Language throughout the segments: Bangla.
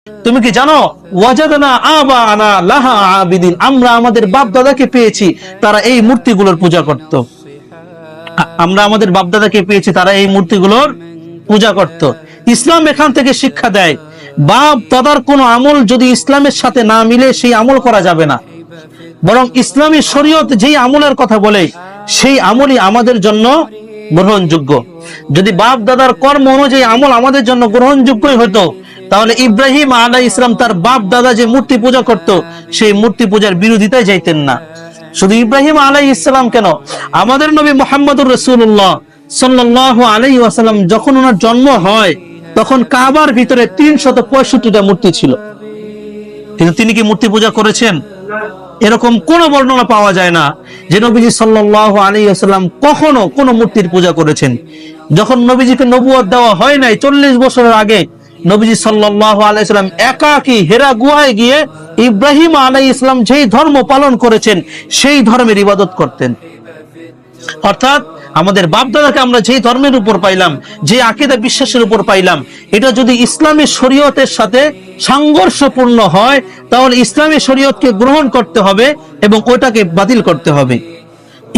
তুমি কি জানো, ওয়াজাদনা আবানা লাহা আবিদিন, আমরা আমাদের বাপ দাদাকে পেয়েছি তারা এই মূর্তিগুলোর পূজা করত। আমরা আমাদের বাপ দাদাকে পেয়েছি তারা এই মূর্তিগুলোর পূজা করত। ইসলাম এখান থেকে শিক্ষা দেয়, বাপ দাদার কোন আমল যদি ইসলামের সাথে না মিলে সেই আমল করা যাবে না, বরং ইসলামী শরীয়ত যেই আমলের কথা বলে সেই আমলই আমাদের জন্য গ্রহণযোগ্য। যদি বাপ দাদার কর্ম অনুযায়ী আমল আমাদের জন্য গ্রহণযোগ্যই হতো, তাহলে ইব্রাহিম আলাইহিস সালাম তার বাপ দাদা যে মূর্তি পূজা করত সেই মূর্তি পূজার বিরোধিতায় যাইতেন না। শুধু ইব্রাহিম আলাইহিস সালাম কেন, আমাদের নবী মুহাম্মদুর রাসূলুল্লাহ সাল্লাল্লাহু আলাইহি ওয়াসাল্লাম যখন ওনার জন্ম হয় তখন কাবার ভিতরে 365টা মূর্তি ছিল, কিন্তু তিনি কি মূর্তি পূজা করেছেন? এরকম কোন বর্ণনা পাওয়া যায় না যে নবীজি সাল্লাল্লাহু আলাইহি ওয়াসাল্লাম কখনো কোন মূর্তির পূজা করেছেন। যখন নবীজিকে নবুয়ত দেওয়া হয় নাই 40 বছরের আগে, নবীজি সাল্লাল্লাহু আলাইহি ওয়াসাল্লাম একাকী হেরা গুহায় গিয়ে ইব্রাহিম আলাইহিস সালাম যেই ধর্ম পালন করেছেন সেই ধর্মের ইবাদত করতেন। অর্থাৎ আমাদের বাপ দাদাকে আমরা যেই ধর্মের উপর পাইলাম, যে আকীদা বিশ্বাসের উপর পাইলাম, এটা যদি ইসলামী শরীয়তের সাথে সংঘর্ষপূর্ণ হয় তাহলে ইসলামী শরীয়তকে গ্রহণ করতে হবে এবং ওটাকে বাতিল করতে হবে।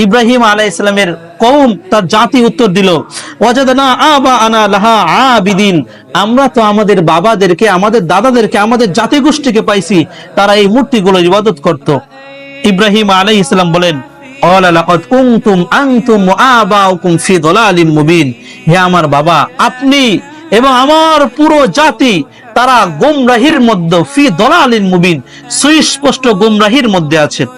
ইব্রাহিম আলাইহিস সালামের কওম, তার জাতি উত্তর দিল, ওয়াজাদনা আবানা লাহা আবিদিন, আমরা তো আমাদের বাবাদেরকে, আমাদের দাদাদেরকে, আমাদের জাতি গোষ্ঠীকে পাইছি তারা এই মূর্তিগুলোর ইবাদত করত। ইব্রাহিম আলাইহিস সালাম বলেন, হে আমার বাবা, আপনি এবং আমার পুরো জাতি তারা গুমরাহির মধ্যে, ফি দলালিন মুবিন, সুস্পষ্ট গুমরাহির মধ্যে আছেন।